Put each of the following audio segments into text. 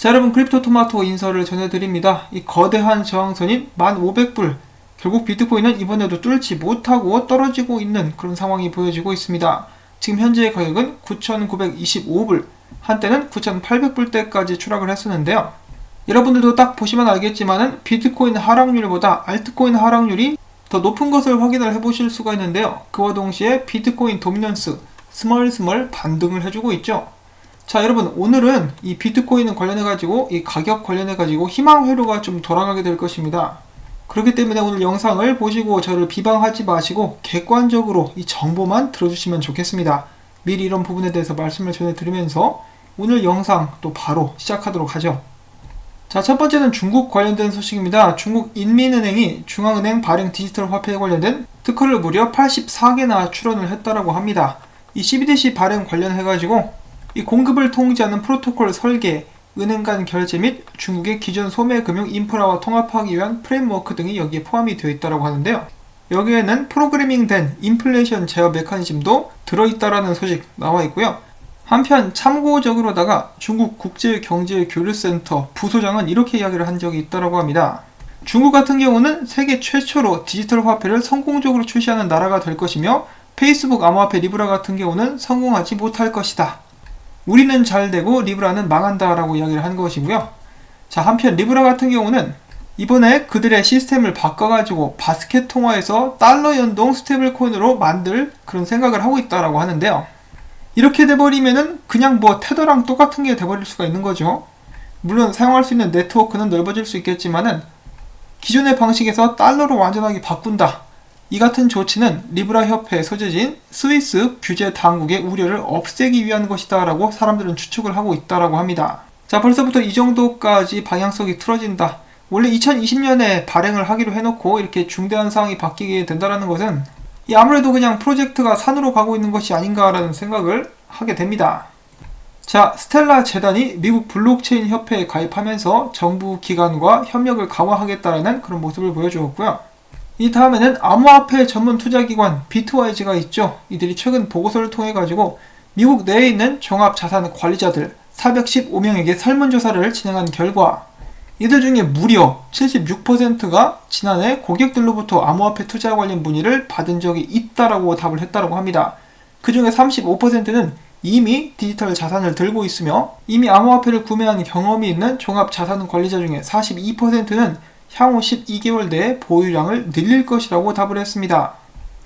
자, 여러분, 크립토토마토 인사를 전해드립니다. 이 거대한 저항선인 1500불, 결국 비트코인은 이번에도 뚫지 못하고 떨어지고 있는 그런 상황이 보여지고 있습니다. 지금 현재의 가격은 9,925불, 한때는 9,800불대까지 추락을 했었는데요. 여러분들도 딱 보시면 알겠지만은 비트코인 하락률보다 알트코인 하락률이 더 높은 것을 확인을 해보실 수가 있는데요. 그와 동시에 비트코인 도미넌스, 스멀스멀 반등을 해주고 있죠. 자, 여러분, 오늘은 이 비트코인 관련해가지고 이 가격 관련해가지고 희망 회로가 좀 돌아가게 될 것입니다. 그렇기 때문에 오늘 영상을 보시고 저를 비방하지 마시고 객관적으로 이 정보만 들어주시면 좋겠습니다. 미리 이런 부분에 대해서 말씀을 전해드리면서 오늘 영상 또 바로 시작하도록 하죠. 자, 첫 번째는 중국 관련된 소식입니다. 중국 인민은행이 중앙은행 발행 디지털 화폐에 관련된 특허를 무려 84개나 출원을 했다라고 합니다. 이 CBDC 발행 관련해가지고 이 공급을 통제하는 프로토콜 설계, 은행 간 결제 및 중국의 기존 소매금융 인프라와 통합하기 위한 프레임워크 등이 여기에 포함이 되어 있다고 하는데요. 여기에는 프로그래밍된 인플레이션 제어 메커니즘도 들어있다라는 소식 나와 있고요. 한편 참고적으로다가 중국 국제경제교류센터 부소장은 이렇게 이야기를 한 적이 있다고 합니다. 중국 같은 경우는 세계 최초로 디지털 화폐를 성공적으로 출시하는 나라가 될 것이며 페이스북 암호화폐 리브라 같은 경우는 성공하지 못할 것이다. 우리는 잘 되고 리브라는 망한다 라고 이야기를 한 것이고요. 자, 한편 리브라 같은 경우는 이번에 그들의 시스템을 바꿔가지고 바스켓 통화에서 달러 연동 스테이블 코인으로 만들 그런 생각을 하고 있다라고 하는데요. 이렇게 돼버리면은 그냥 뭐 테더랑 똑같은 게 돼버릴 수가 있는 거죠. 물론 사용할 수 있는 네트워크는 넓어질 수 있겠지만은 기존의 방식에서 달러로 완전하게 바꾼다. 이 같은 조치는 리브라 협회의 소재지인 스위스 규제 당국의 우려를 없애기 위한 것이다 라고 사람들은 추측을 하고 있다고 합니다. 자, 벌써부터 이 정도까지 방향성이 틀어진다. 원래 2020년에 발행을 하기로 해놓고 이렇게 중대한 상황이 바뀌게 된다는 것은 아무래도 그냥 프로젝트가 산으로 가고 있는 것이 아닌가라는 생각을 하게 됩니다. 자, 스텔라 재단이 미국 블록체인 협회에 가입하면서 정부 기관과 협력을 강화하겠다는 그런 모습을 보여주었고요. 이 다음에는 암호화폐 전문 투자기관 비트와이즈가 있죠. 이들이 최근 보고서를 통해 가지고 미국 내에 있는 종합자산 관리자들 415명에게 설문조사를 진행한 결과 이들 중에 무려 76%가 지난해 고객들로부터 암호화폐 투자 관련 문의를 받은 적이 있다라고 답을 했다고 합니다. 그 중에 35%는 이미 디지털 자산을 들고 있으며 이미 암호화폐를 구매한 경험이 있는 종합자산 관리자 중에 42%는 향후 12개월 내에 보유량을 늘릴 것이라고 답을 했습니다.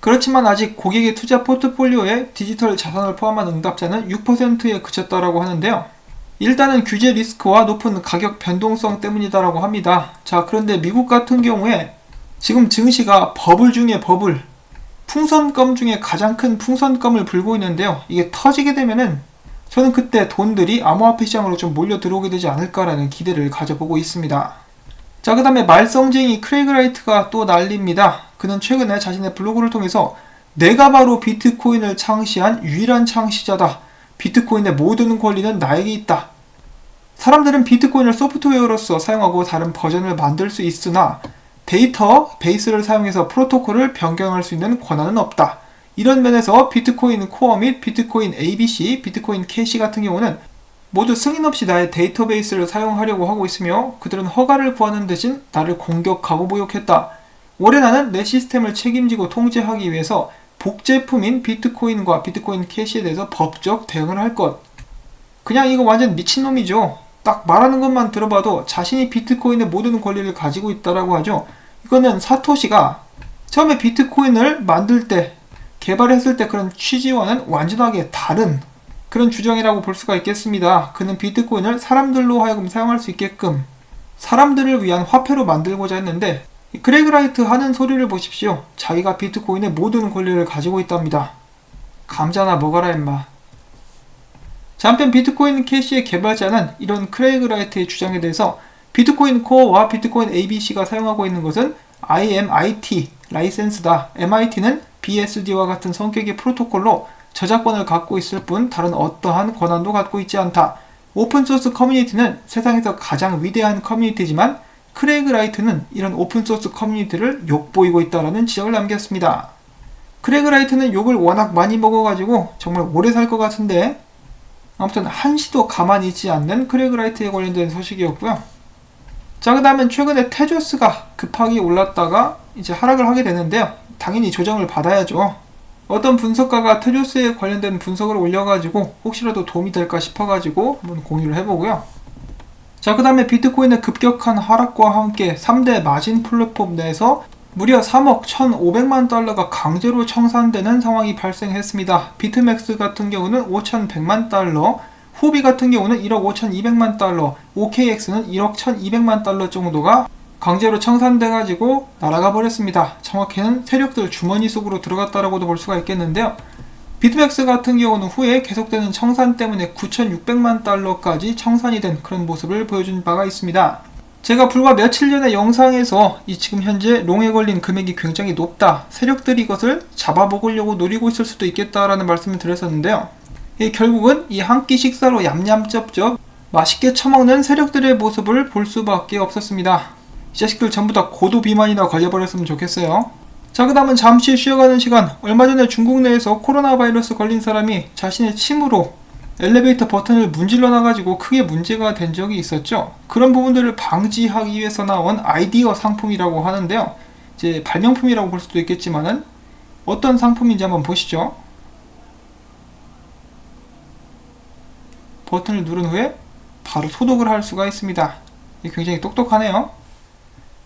그렇지만 아직 고객의 투자 포트폴리오에 디지털 자산을 포함한 응답자는 6%에 그쳤다고 하는데요. 일단은 규제 리스크와 높은 가격 변동성 때문이다라고 합니다. 자, 그런데 미국 같은 경우에 지금 증시가 버블 중에 버블, 풍선껌 중에 가장 큰 풍선껌을 불고 있는데요. 이게 터지게 되면은 저는 그때 돈들이 암호화폐 시장으로 좀 몰려 들어오게 되지 않을까라는 기대를 가져보고 있습니다. 자, 그 다음에 말썽쟁이 크레이그 라이트가 또 난립니다. 그는 최근에 자신의 블로그를 통해서 내가 바로 비트코인을 창시한 유일한 창시자다. 비트코인의 모든 권리는 나에게 있다. 사람들은 비트코인을 소프트웨어로서 사용하고 다른 버전을 만들 수 있으나 데이터 베이스를 사용해서 프로토콜을 변경할 수 있는 권한은 없다. 이런 면에서 비트코인 코어 및 비트코인 ABC, 비트코인 캐시 같은 경우는 모두 승인 없이 나의 데이터베이스를 사용하려고 하고 있으며 그들은 허가를 구하는 대신 나를 공격하고 모욕했다. 올해 나는 내 시스템을 책임지고 통제하기 위해서 복제품인 비트코인과 비트코인 캐시에 대해서 법적 대응을 할 것. 그냥 이거 완전 미친놈이죠. 딱 말하는 것만 들어봐도 자신이 비트코인의 모든 권리를 가지고 있다라고 하죠. 이거는 사토시가 처음에 비트코인을 만들 때, 개발했을 때 그런 취지와는 완전하게 다른 그런 주장이라고 볼 수가 있겠습니다. 그는 비트코인을 사람들로 하여금 사용할 수 있게끔 사람들을 위한 화폐로 만들고자 했는데 크레이그 라이트 하는 소리를 보십시오. 자기가 비트코인의 모든 권리를 가지고 있답니다. 감자나 먹어라 임마. 자, 한편 비트코인 캐시의 개발자는 이런 크레이그 라이트의 주장에 대해서 비트코인 코어와 비트코인 ABC가 사용하고 있는 것은 IMIT 라이센스다. MIT는 BSD와 같은 성격의 프로토콜로 저작권을 갖고 있을 뿐 다른 어떠한 권한도 갖고 있지 않다. 오픈소스 커뮤니티는 세상에서 가장 위대한 커뮤니티지만 크레이그 라이트는 이런 오픈소스 커뮤니티를 욕보이고 있다라는 지적을 남겼습니다. 크레이그 라이트는 욕을 워낙 많이 먹어가지고 정말 오래 살 것 같은데 아무튼 한시도 가만히 있지 않는 크래그라이트에 관련된 소식이었고요. 자, 그 다음엔 최근에 테조스가 급하게 올랐다가 이제 하락을 하게 되는데요. 당연히 조정을 받아야죠. 어떤 분석가가 테조스에 관련된 분석을 올려가지고 혹시라도 도움이 될까 싶어가지고 한번 공유를 해보고요. 자, 그 다음에 비트코인의 급격한 하락과 함께 3대 마진 플랫폼 내에서 무려 3억 1,500만 달러가 강제로 청산되는 상황이 발생했습니다. 비트맥스 같은 경우는 5,100만 달러, 후비 같은 경우는 1억 5,200만 달러, OKX는 1억 1,200만 달러 정도가 강제로 청산돼가지고 날아가 버렸습니다. 정확히는 세력들 주머니 속으로 들어갔다라고도 볼 수가 있겠는데요. 비트맥스 같은 경우는 후에 계속되는 청산 때문에 9,600만 달러까지 청산이 된 그런 모습을 보여준 바가 있습니다. 제가 불과 며칠 전에 영상에서 이 지금 현재 롱에 걸린 금액이 굉장히 높다, 세력들이 이것을 잡아먹으려고 노리고 있을 수도 있겠다라는 말씀을 드렸었는데요. 결국은 이 한 끼 식사로 얌얌쩝쩝 맛있게 처먹는 세력들의 모습을 볼 수밖에 없었습니다. 이 자식들 전부 다 고도 비만이나 걸려버렸으면 좋겠어요. 자, 그 다음은 잠시 쉬어가는 시간. 얼마 전에 중국 내에서 코로나 바이러스 걸린 사람이 자신의 침으로 엘리베이터 버튼을 문질러 놔가지고 크게 문제가 된 적이 있었죠. 그런 부분들을 방지하기 위해서 나온 아이디어 상품이라고 하는데요. 이제 발명품이라고 볼 수도 있겠지만은 어떤 상품인지 한번 보시죠. 버튼을 누른 후에 바로 소독을 할 수가 있습니다. 굉장히 똑똑하네요.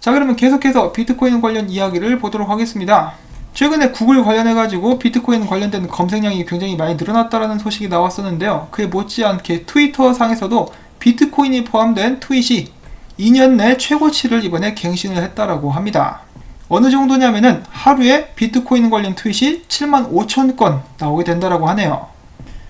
자, 그러면 계속해서 비트코인 관련 이야기를 보도록 하겠습니다. 최근에 구글 관련해가지고 비트코인 관련된 검색량이 굉장히 많이 늘어났다는 소식이 나왔었는데요. 그에 못지않게 트위터 상에서도 비트코인이 포함된 트윗이 2년 내 최고치를 이번에 갱신을 했다라고 합니다. 어느 정도냐면은 하루에 비트코인 관련 트윗이 75,000건 나오게 된다라고 하네요.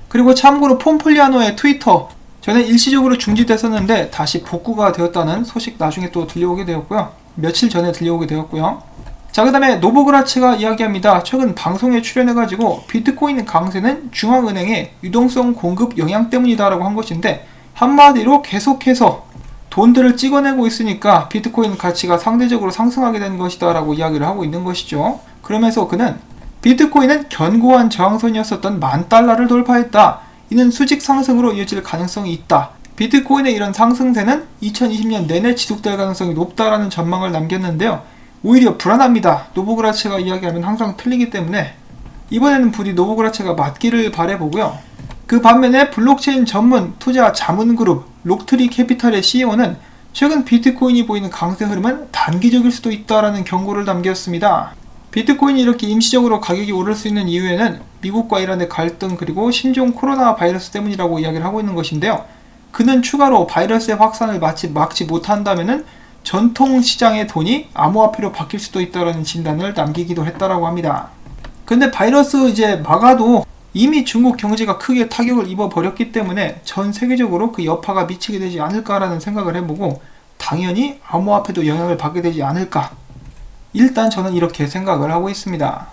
그리고 참고로 폼플리아노의 트위터, 전에 일시적으로 중지됐었는데 다시 복구가 되었다는 소식 나중에 또 들려오게 되었고요. 며칠 전에 들려오게 되었고요. 자, 그 다음에 노보그라츠가 이야기합니다. 최근 방송에 출연해가지고 비트코인 강세는 중앙은행의 유동성 공급 영향 때문이다 라고 한 것인데, 한마디로 계속해서 돈들을 찍어내고 있으니까 비트코인 가치가 상대적으로 상승하게 된 것이다 라고 이야기를 하고 있는 것이죠. 그러면서 그는 비트코인은 견고한 저항선이었었던 10,000달러를 돌파했다. 이는 수직 상승으로 이어질 가능성이 있다. 비트코인의 이런 상승세는 2020년 내내 지속될 가능성이 높다라는 전망을 남겼는데요. 오히려 불안합니다. 노보그라츠가 이야기하면 항상 틀리기 때문에 이번에는 부디 노보그라츠가 맞기를 바라보고요. 그 반면에 블록체인 전문 투자 자문그룹 록트리 캐피탈의 CEO는 최근 비트코인이 보이는 강세 흐름은 단기적일 수도 있다라는 경고를 남겼습니다. 비트코인이 이렇게 임시적으로 가격이 오를 수 있는 이유에는 미국과 이란의 갈등 그리고 신종 코로나 바이러스 때문이라고 이야기를 하고 있는 것인데요. 그는 추가로 바이러스의 확산을 막지 못한다면은 전통 시장의 돈이 암호화폐로 바뀔 수도 있다는 진단을 남기기도 했다라고 합니다. 근데 바이러스 이제 막아도 이미 중국 경제가 크게 타격을 입어버렸기 때문에 전 세계적으로 그 여파가 미치게 되지 않을까라는 생각을 해보고, 당연히 암호화폐도 영향을 받게 되지 않을까, 일단 저는 이렇게 생각을 하고 있습니다.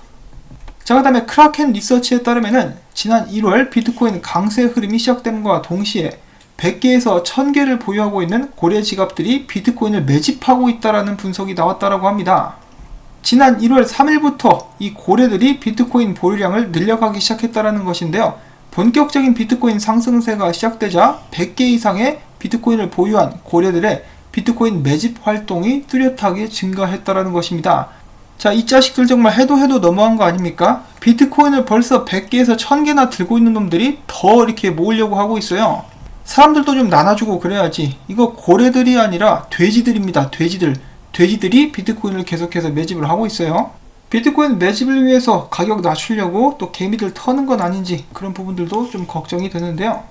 자, 그 다음에 크라켄 리서치에 따르면은 지난 1월 비트코인 강세 흐름이 시작됨과 동시에 100개에서 1000개를 보유하고 있는 고래 지갑들이 비트코인을 매집하고 있다라는 분석이 나왔다라고 합니다. 지난 1월 3일부터 이 고래들이 비트코인 보유량을 늘려가기 시작했다라는 것인데요. 본격적인 비트코인 상승세가 시작되자 100개 이상의 비트코인을 보유한 고래들의 비트코인 매집 활동이 뚜렷하게 증가했다라는 것입니다. 자, 이 자식들 정말 해도 너무한 거 아닙니까? 비트코인을 벌써 100개에서 1000개나 들고 있는 놈들이 더 이렇게 모으려고 하고 있어요. 사람들도 좀 나눠주고 그래야지. 이거 고래들이 아니라 돼지들입니다. 돼지들이 비트코인을 계속해서 매집을 하고 있어요. 비트코인 매집을 위해서 가격 낮추려고 또 개미들 터는 건 아닌지 그런 부분들도 좀 걱정이 되는데요.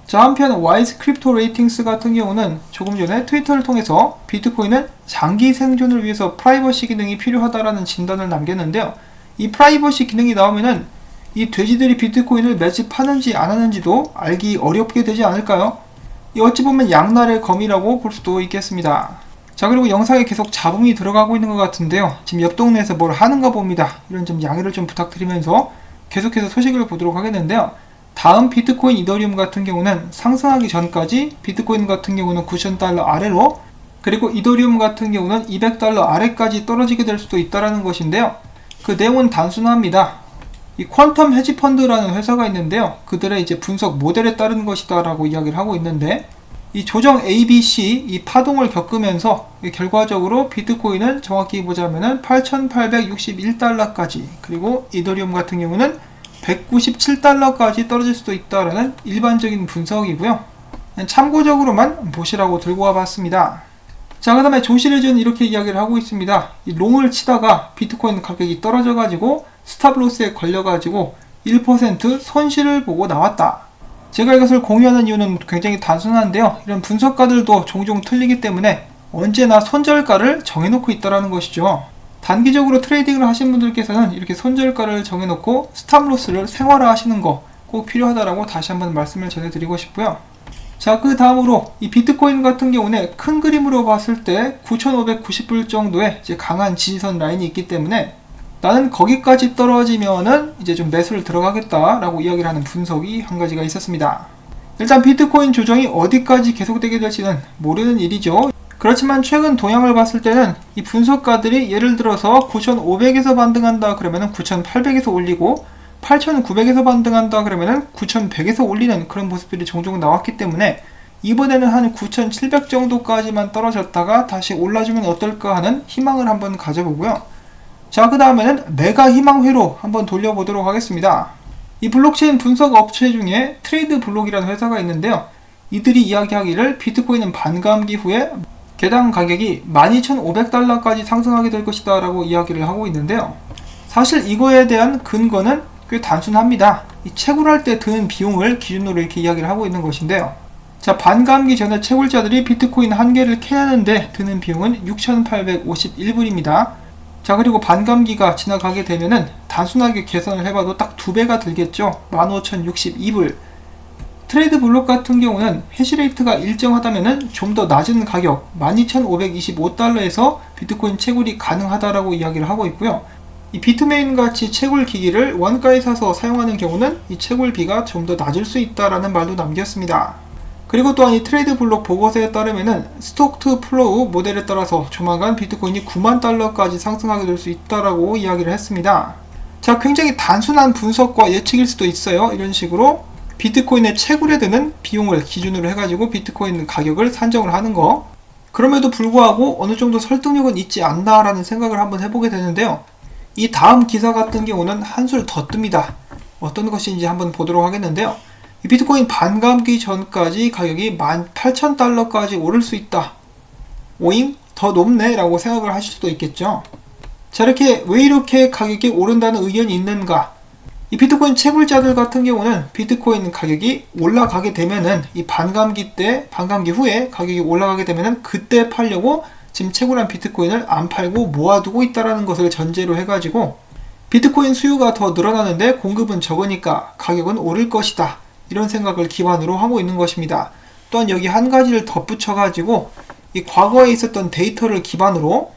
자, 한편 와이즈 크립토 레이팅스 같은 경우는 조금 전에 트위터를 통해서 비트코인은 장기 생존을 위해서 프라이버시 기능이 필요하다라는 진단을 남겼는데요. 이 프라이버시 기능이 나오면은 이 돼지들이 비트코인을 매집하는지 안 하는지도 알기 어렵게 되지 않을까요? 이 어찌 보면 양날의 검이라고 볼 수도 있겠습니다. 자, 그리고 영상에 계속 잡음이 들어가고 있는 것 같은데요. 지금 옆 동네에서 뭘 하는가 봅니다. 이런 좀 양해를 좀 부탁드리면서 계속해서 소식을 보도록 하겠는데요. 다음 비트코인 이더리움 같은 경우는 상승하기 전까지 비트코인 같은 경우는 9,000달러 아래로, 그리고 이더리움 같은 경우는 200달러 아래까지 떨어지게 될 수도 있다는 것인데요. 그 내용은 단순합니다. 이 퀀텀 헤지펀드라는 회사가 있는데요. 그들의 이제 분석 모델에 따른 것이다 라고 이야기를 하고 있는데, 이 조정 ABC 이 파동을 겪으면서 결과적으로 비트코인은 정확히 보자면은 8,861달러까지, 그리고 이더리움 같은 경우는 197달러까지 떨어질 수도 있다라는 일반적인 분석이고요. 참고적으로만 보시라고 들고 와봤습니다. 자, 그 다음에 조시레즈는 이렇게 이야기를 하고 있습니다. 이 롱을 치다가 비트코인 가격이 떨어져가지고 스탑로스에 걸려가지고 1% 손실을 보고 나왔다. 제가 이것을 공유하는 이유는 굉장히 단순한데요. 이런 분석가들도 종종 틀리기 때문에 언제나 손절가를 정해놓고 있다는 것이죠. 단기적으로 트레이딩을 하신 분들께서는 이렇게 손절가를 정해놓고 스탑로스를 생활화 하시는 거 꼭 필요하다라고 다시 한번 말씀을 전해드리고 싶고요. 자, 그 다음으로 이 비트코인 같은 경우는 큰 그림으로 봤을 때 9,590불 정도의 이제 강한 지지선 라인이 있기 때문에 나는 거기까지 떨어지면은 이제 좀 매수를 들어가겠다라고 이야기를 하는 분석이 한 가지가 있었습니다. 일단 비트코인 조정이 어디까지 계속되게 될지는 모르는 일이죠. 그렇지만 최근 동향을 봤을 때는 이 분석가들이 예를 들어서 9,500에서 반등한다 그러면은 9,800에서 올리고 8,900에서 반등한다 그러면은 9,100에서 올리는 그런 모습들이 종종 나왔기 때문에 이번에는 한 9,700 정도까지만 떨어졌다가 다시 올라주면 어떨까 하는 희망을 한번 가져보고요. 자, 그 다음에는 메가 희망회로 한번 돌려보도록 하겠습니다. 이 블록체인 분석 업체 중에 트레이드 블록이라는 회사가 있는데요. 이들이 이야기하기를 비트코인은 반감기 후에 개당 가격이 12,500달러까지 상승하게 될 것이다 라고 이야기를 하고 있는데요. 사실 이거에 대한 근거는 꽤 단순합니다. 이 채굴할 때 드는 비용을 기준으로 이렇게 이야기를 하고 있는 것인데요. 자, 반감기 전에 채굴자들이 비트코인 한 개를 캐내는데 드는 비용은 6,851불입니다. 자, 그리고 반감기가 지나가게 되면은 단순하게 계산을 해봐도 딱 2배가 들겠죠. 15,062불. 트레이드 블록 같은 경우는 해시레이트가 일정하다면은 좀 더 낮은 가격 12,525달러에서 비트코인 채굴이 가능하다라고 이야기를 하고 있고요. 이 비트메인 같이 채굴 기기를 원가에 사서 사용하는 경우는 이 채굴비가 좀 더 낮을 수 있다라는 말도 남겼습니다. 그리고 또한 이 트레이드 블록 보고서에 따르면은 스톡2 플로우 모델에 따라서 조만간 비트코인이 9만 달러까지 상승하게 될 수 있다라고 이야기를 했습니다. 자, 굉장히 단순한 분석과 예측일 수도 있어요. 이런 식으로 비트코인의 채굴에 드는 비용을 기준으로 해가지고 비트코인 가격을 산정을 하는 거. 그럼에도 불구하고 어느 정도 설득력은 있지 않나라는 생각을 한번 해보게 되는데요. 이 다음 기사 같은 경우는 한술 더 뜹니다. 어떤 것인지 한번 보도록 하겠는데요. 이 비트코인 반감기 전까지 가격이 18,000달러까지 오를 수 있다. 오잉? 더 높네? 라고 생각을 하실 수도 있겠죠. 자, 이렇게 왜 이렇게 가격이 오른다는 의견이 있는가? 이 비트코인 채굴자들 같은 경우는 비트코인 가격이 올라가게 되면은 이 반감기 후에 가격이 올라가게 되면은 그때 팔려고 지금 채굴한 비트코인을 안 팔고 모아두고 있다라는 것을 전제로 해가지고 비트코인 수요가 더 늘어나는데 공급은 적으니까 가격은 오를 것이다. 이런 생각을 기반으로 하고 있는 것입니다. 또한 여기 한 가지를 덧붙여가지고 이 과거에 있었던 데이터를 기반으로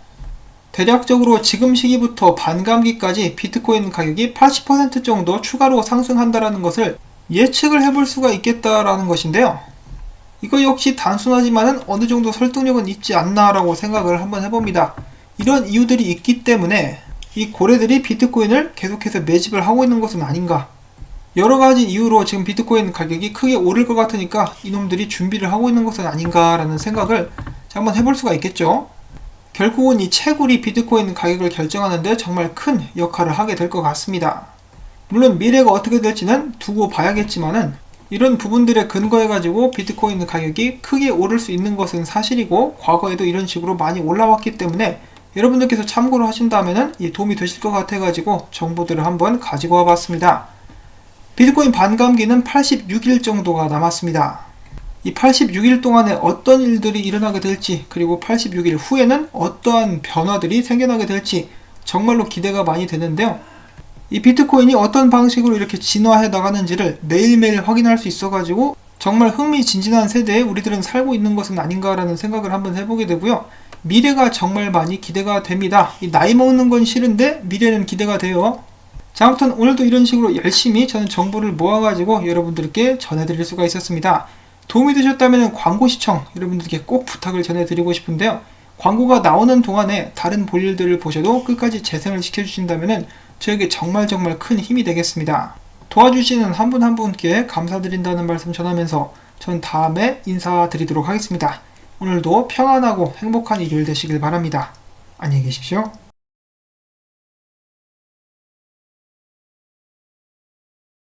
대략적으로 지금 시기부터 반감기까지 비트코인 가격이 80% 정도 추가로 상승한다라는 것을 예측을 해볼 수가 있겠다라는 것인데요. 이거 역시 단순하지만은 어느 정도 설득력은 있지 않나라고 생각을 한번 해봅니다. 이런 이유들이 있기 때문에 이 고래들이 비트코인을 계속해서 매집을 하고 있는 것은 아닌가. 여러가지 이유로 지금 비트코인 가격이 크게 오를 것 같으니까 이놈들이 준비를 하고 있는 것은 아닌가라는 생각을 한번 해볼 수가 있겠죠. 결국은 이 채굴이 비트코인 가격을 결정하는데 정말 큰 역할을 하게 될 것 같습니다. 물론 미래가 어떻게 될지는 두고 봐야겠지만은 이런 부분들에 근거해가지고 비트코인 가격이 크게 오를 수 있는 것은 사실이고 과거에도 이런 식으로 많이 올라왔기 때문에 여러분들께서 참고를 하신다면은 도움이 되실 것 같아가지고 정보들을 한번 가지고 와봤습니다. 비트코인 반감기는 86일 정도가 남았습니다. 이 86일 동안에 어떤 일들이 일어나게 될지 그리고 86일 후에는 어떠한 변화들이 생겨나게 될지 정말로 기대가 많이 되는데요. 이 비트코인이 어떤 방식으로 이렇게 진화해 나가는지를 매일매일 확인할 수 있어가지고 정말 흥미진진한 세대에 우리들은 살고 있는 것은 아닌가라는 생각을 한번 해보게 되고요. 미래가 정말 많이 기대가 됩니다. 이 나이 먹는 건 싫은데 미래는 기대가 돼요. 자, 아무튼 오늘도 이런 식으로 열심히 저는 정보를 모아가지고 여러분들께 전해드릴 수가 있었습니다. 도움이 되셨다면 광고 시청 여러분들께 꼭 부탁을 전해드리고 싶은데요. 광고가 나오는 동안에 다른 볼일들을 보셔도 끝까지 재생을 시켜주신다면 저에게 정말 큰 힘이 되겠습니다. 도와주시는 한 분 한 분께 감사드린다는 말씀 전하면서 전 다음에 인사드리도록 하겠습니다. 오늘도 평안하고 행복한 일요일 되시길 바랍니다. 안녕히 계십시오.